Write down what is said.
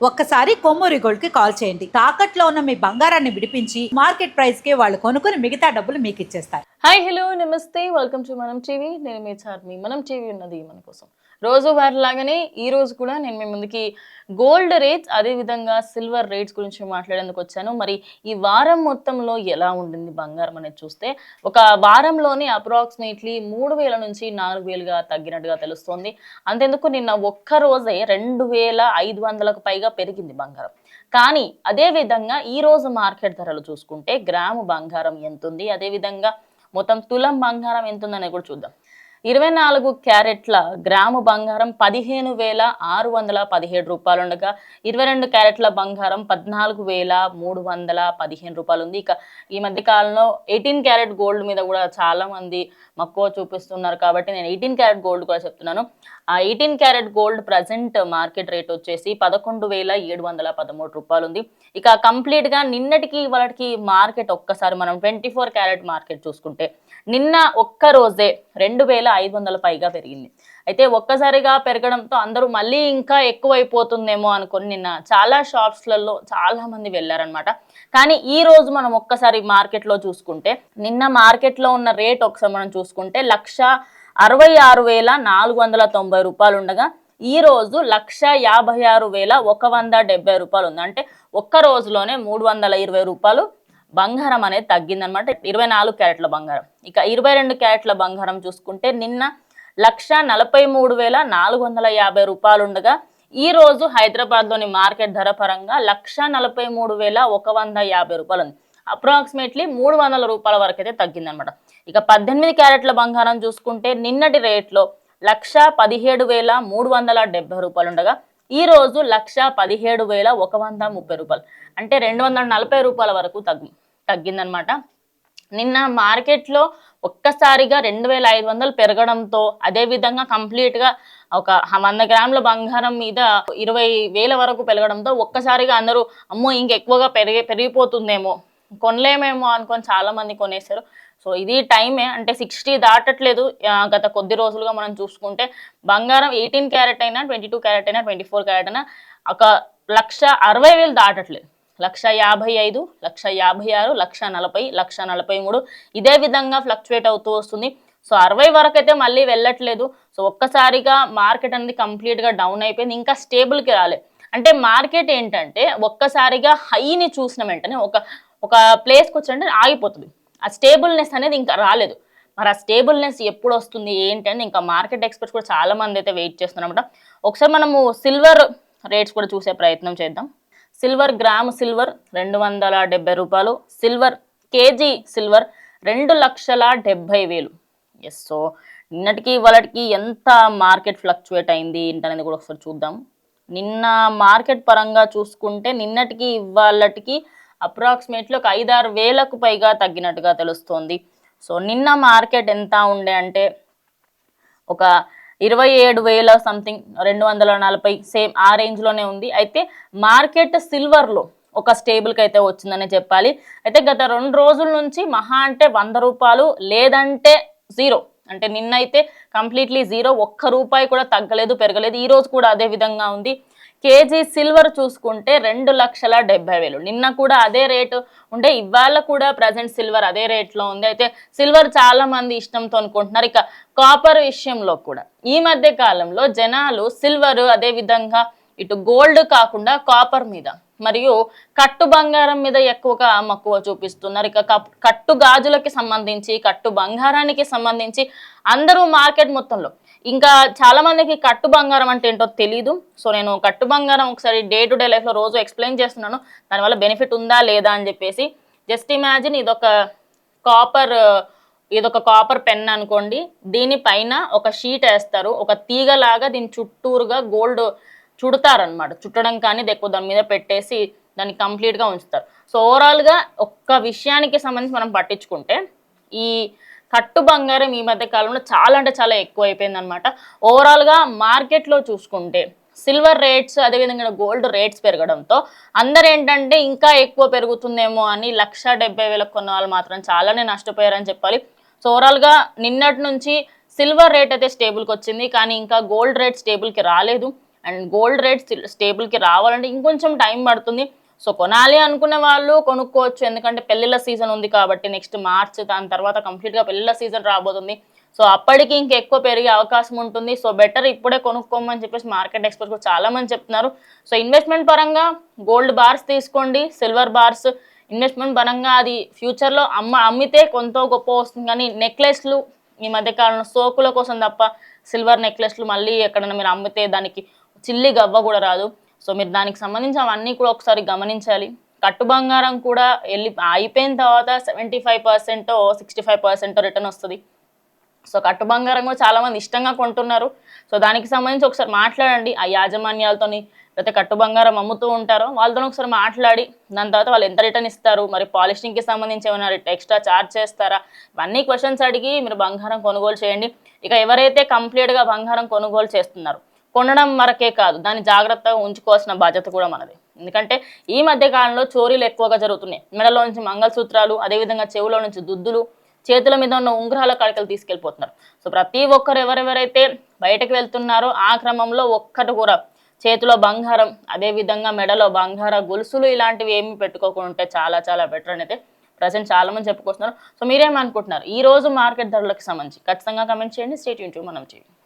ఒక్కసారి కొమ్మూరి గోల్డ్ కి కాల్ చేయండి. తాకట్లో ఉన్న మీ బంగారాన్ని విడిపించి మార్కెట్ ప్రైస్ కి వాళ్ళు కొనుక్కుని మిగతా డబ్బులు మీకు ఇచ్చేస్తారు. హాయ్ హలో నమస్తే వెల్కమ్ టు మనం టీవీ. నేను మీ చార్మి. మనం టీవీ ఉన్నది మన కోసం. రోజు వారిలాగానే ఈ రోజు కూడా నేను మీ ముందుకి గోల్డ్ రేట్స్ అదే విధంగా సిల్వర్ రేట్స్ గురించి మాట్లాడేందుకు వచ్చాను. మరి ఈ వారం మొత్తంలో ఎలా ఉండింది బంగారం అనేది చూస్తే ఒక వారంలోనే అప్రాక్సిమేట్లీ 3,000 నుంచి 4,000గా తగ్గినట్టుగా తెలుస్తోంది. అంతెందుకు నిన్న ఒక్క రోజే 2,500కు పైగా పెరిగింది బంగారం. కానీ అదే విధంగా ఈ రోజు మార్కెట్ ధరలు చూసుకుంటే గ్రాము బంగారం ఎంత ఉంది, అదే విధంగా మొత్తం తులం బంగారం ఎంత ఉందనే కూడా చూద్దాం. 24 క్యారెట్ల గ్రాము బంగారం 15,617 రూపాయలు ఉండగా 22 క్యారెట్ల బంగారం 14,315 రూపాయలు ఉంది. ఇక ఈ మధ్య కాలంలో 18 క్యారెట్ గోల్డ్ మీద కూడా చాలా మంది మక్కువ చూపిస్తున్నారు కాబట్టి నేను 18 క్యారెట్ గోల్డ్ కూడా చెప్తున్నాను. ఆ 18 carat gold present market rate వచ్చేసి 11,713 రూపాయలు ఉంది. ఇక కంప్లీట్ గా నిన్నటికి ఇవాళకి మార్కెట్ ఒక్కసారి మనం 24 క్యారెట్ మార్కెట్ చూసుకుంటే నిన్న ఒక్క రోజే 2,500 పైగా పెరిగింది. అయితే ఒక్కసారిగా పెరగడంతో అందరూ మళ్ళీ ఇంకా ఎక్కువైపోతుందేమో అనుకొని నిన్న చాలా షాప్స్లలో చాలా మంది వెళ్ళారనమాట. కానీ ఈ రోజు మనం ఒక్కసారి మార్కెట్లో చూసుకుంటే నిన్న మార్కెట్లో ఉన్న రేట్ ఒకసారి మనం చూసుకుంటే 1,66,490 రూపాయలు ఉండగా ఈ రోజు 1,56,170 రూపాయలు ఉంది. అంటే ఒక్క రోజులోనే 320 రూపాయలు బంగారం అనేది తగ్గిందనమాట. 24 క్యారెట్ల బంగారం. ఇక 22 క్యారెట్ల బంగారం చూసుకుంటే నిన్న 1,43,450 రూపాయలు ఉండగా ఈ రోజు హైదరాబాద్లోని మార్కెట్ ధర పరంగా 1,43,150 రూపాయలు ఉంది. అప్రాక్సిమేట్లీ 300 రూపాయల వరకు అయితే తగ్గిందనమాట. ఇక 18 క్యారెట్ల బంగారం చూసుకుంటే నిన్నటి రేట్లో 1,17,370 రూపాయలు ఉండగా ఈ రోజు 1,17,130 రూపాయలు, అంటే 240 రూపాయల వరకు తగ్గిందనమాట. నిన్న మార్కెట్లో ఒక్కసారిగా 2,500 పెరగడంతో అదేవిధంగా కంప్లీట్గా ఒక 100 గ్రాముల బంగారం మీద 20,000 వరకు పెరగడంతో ఒక్కసారిగా అందరూ అమ్మో ఇంకెక్కువగా పెరిగిపోతుందేమో, కొనలేమేమో అనుకొని చాలా మంది కొనేశారు. సో ఇది టైమే, అంటే 60 దాటట్లేదు. గత కొద్ది రోజులుగా మనం చూసుకుంటే బంగారం 18 క్యారెట్ అయినా 22 క్యారెట్ అయినా 24 క్యారెట్ అయినా ఒక 1,60,000 దాటట్లేదు. 1,55,000, 1,56,000, 1,40,000, 1,43 ఇదే విధంగా ఫ్లక్చువేట్ అవుతూ వస్తుంది. సో 60 వరకు అయితే మళ్ళీ వెళ్ళట్లేదు. సో ఒక్కసారిగా మార్కెట్ అనేది కంప్లీట్గా డౌన్ అయిపోయింది, ఇంకా స్టేబుల్కి రాలేదు. అంటే మార్కెట్ ఏంటంటే ఒక్కసారిగా హైని చూసిన వెంటనే ఒక ప్లేస్కి వచ్చినట్టు ఆగిపోతుంది. ఆ స్టేబుల్నెస్ అనేది ఇంకా రాలేదు. మరి ఆ స్టేబుల్నెస్ ఎప్పుడు వస్తుంది ఏంటి అని ఇంకా మార్కెట్ ఎక్స్పర్ట్స్ కూడా చాలా మంది అయితే వెయిట్ చేస్తున్నారన్నమాట. ఒకసారి మనము సిల్వర్ రేట్స్ కూడా చూసే ప్రయత్నం చేద్దాం. సిల్వర్ గ్రాము సిల్వర్ 270 రూపాయలు, silver kg silver 2,70,000. Yes, so నిన్నటికి ఇవాళకి ఎంత మార్కెట్ ఫ్లక్చువేట్ అయింది ఏంటనేది కూడా ఒకసారి చూద్దాం. నిన్న మార్కెట్ పరంగా చూసుకుంటే నిన్నటికి ఇవాళకి అప్రాక్సిమేట్లీ ఒక 5-6 వేలకు పైగా తగ్గినట్టుగా తెలుస్తోంది. సో నిన్న మార్కెట్ ఎంత ఉండే అంటే ఒక 27,000 సంథింగ్, 240 సేమ్ ఆ రేంజ్లోనే ఉంది. అయితే మార్కెట్ సిల్వర్లో ఒక స్టేబుల్కి అయితే వచ్చిందని చెప్పాలి. అయితే గత 2 రోజుల నుంచి మహా అంటే 100 రూపాయలు లేదంటే జీరో, అంటే నిన్న అయితే కంప్లీట్లీ జీరో, ఒక్క రూపాయి కూడా తగ్గలేదు పెరగలేదు. ఈ రోజు కూడా అదే విధంగా ఉంది. కేజీ సిల్వర్ చూసుకుంటే 2,70,000. నిన్న కూడా అదే రేటు ఉండే, ఇవాళ కూడా ప్రజెంట్ సిల్వర్ అదే రేట్లో ఉంది. అయితే సిల్వర్ చాలా మంది ఇష్టంతో అనుకుంటున్నారు. ఇక కాపర్ విషయంలో కూడా ఈ మధ్య కాలంలో జనాలు సిల్వర్ అదే విధంగా ఇటు గోల్డ్ కాకుండా కాపర్ మీద మరియు కట్టు బంగారం మీద ఎక్కువగా మక్కువ చూపిస్తున్నారు. ఇక కట్టు గాజులకి సంబంధించి కట్టు బంగారానికి సంబంధించి అందరూ మార్కెట్ మొత్తంలో, ఇంకా చాలా మందికి కట్టు బంగారం అంటే ఏంటో తెలీదు. సో నేను కట్టు బంగారం ఒకసారి డే టు డే లైఫ్లో రోజు ఎక్స్ప్లెయిన్ చేస్తున్నాను, దానివల్ల బెనిఫిట్ ఉందా లేదా అని చెప్పేసి. జస్ట్ ఇమాజిన్ ఇదొక కాపర్ పెన్ అనుకోండి. దీనిపైన ఒక షీట్ వేస్తారు, ఒక తీగలాగా దీని చుట్టూరుగా గోల్డ్ చుడతారనమాట. చుట్టడం కానీ ఎక్కువ దాని మీద పెట్టేసి దాన్ని కంప్లీట్గా ఉంచుతారు. సో ఓవరాల్గా ఒక్క విషయానికి సంబంధించి మనం పట్టించుకుంటే ఈ కట్టు బంగారం ఈ మధ్య కాలంలో చాలా అంటే చాలా ఎక్కువ అయిపోయింది అనమాట. ఓవరాల్గా మార్కెట్లో చూసుకుంటే సిల్వర్ రేట్స్ అదేవిధంగా గోల్డ్ రేట్స్ పెరగడంతో అందరు ఏంటంటే ఇంకా ఎక్కువ పెరుగుతుందేమో అని 1,70,000 కొన్న వాళ్ళు మాత్రం చాలానే నష్టపోయారని చెప్పాలి. సో ఓవరాల్గా నిన్నటి నుంచి సిల్వర్ రేట్ అయితే స్టేబుల్కి వచ్చింది, కానీ ఇంకా గోల్డ్ రేట్ స్టేబుల్కి రాలేదు. అండ్ గోల్డ్ రేట్ స్టేబుల్కి రావాలంటే ఇంకొంచెం టైం పడుతుంది. సో కొనాలి అనుకునే వాళ్ళు కొనుక్కోవచ్చు, ఎందుకంటే పెళ్ళిళ్ళ సీజన్ ఉంది కాబట్టి నెక్స్ట్ మార్చ్ దాని తర్వాత కంప్లీట్గా పెళ్ళిళ్ళ సీజన్ రాబోతుంది. సో అప్పటికి ఇంకెక్కువ పెరిగే అవకాశం ఉంటుంది. సో బెటర్ ఇప్పుడే కొనుక్కోమని చెప్పేసి మార్కెట్ ఎక్స్పర్ట్స్ కూడా చాలా మంది చెప్తున్నారు. సో ఇన్వెస్ట్మెంట్ పరంగా గోల్డ్ బార్స్ తీసుకోండి, సిల్వర్ బార్స్ ఇన్వెస్ట్మెంట్ పరంగా అది ఫ్యూచర్లో అమ్మితే కొంత గొప్ప వస్తుంది. కానీ నెక్లెస్లు ఈ మధ్య కాలంలో సోకుల కోసం తప్ప సిల్వర్ నెక్లెస్లు మళ్ళీ ఎక్కడైనా మీరు అమ్మితే దానికి చిల్లి గవ్వ కూడా రాదు. సో మీరు దానికి సంబంధించి అవన్నీ కూడా ఒకసారి గమనించాలి. కట్టు బంగారం కూడా అయిపోయిన తర్వాత 75% 65% రిటర్న్ వస్తుంది. సో కట్టు బంగారం కూడా చాలా మంది ఇష్టంగా కొంటున్నారు. సో దానికి సంబంధించి ఒకసారి మాట్లాడండి ఆ యాజమాన్యాలతోని, లేకపోతే కట్టు బంగారం అమ్ముతూ ఉంటారో వాళ్ళతో ఒకసారి మాట్లాడి దాని తర్వాత వాళ్ళు ఎంత రిటర్న్ ఇస్తారు, మరి పాలిషింగ్కి సంబంధించి ఏమైనా ఎక్స్ట్రా ఛార్జ్ చేస్తారా, ఇవన్నీ క్వశ్చన్స్ అడిగి మీరు బంగారం కొనుగోలు చేయండి. ఇక ఎవరైతే కంప్లీట్గా బంగారం కొనుగోలు చేస్తున్నారో కొనడం వరకే కాదు, దాన్ని జాగ్రత్తగా ఉంచుకోవాల్సిన బాధ్యత కూడా మనది. ఎందుకంటే ఈ మధ్య కాలంలో చోరీలు ఎక్కువగా జరుగుతున్నాయి. మెడలో నుంచి మంగళసూత్రాలు, అదేవిధంగా చెవులో నుంచి దుద్దులు, చేతుల మీద ఉన్న ఉంగరాల కడకలు తీసుకెళ్ళిపోతున్నారు. సో ప్రతి ఒక్కరు ఎవరెవరైతే బయటకు వెళ్తున్నారో ఆ క్రమంలో ఒక్కటి కూడా చేతిలో బంగారం, అదేవిధంగా మెడలో బంగార గొలుసులు ఇలాంటివి ఏమి పెట్టుకోకుండా ఉంటే చాలా చాలా బెటర్ అని అయితే ప్రజెంట్ చాలా మంది చెప్పుకొస్తున్నారు. సో మీరేమనుకుంటున్నారు ఈ రోజు మార్కెట్ ధరలకు సంబంధించి ఖచ్చితంగా కమెంట్ చేయండి. స్టే ట్యూన్ టు మనం టీవీ.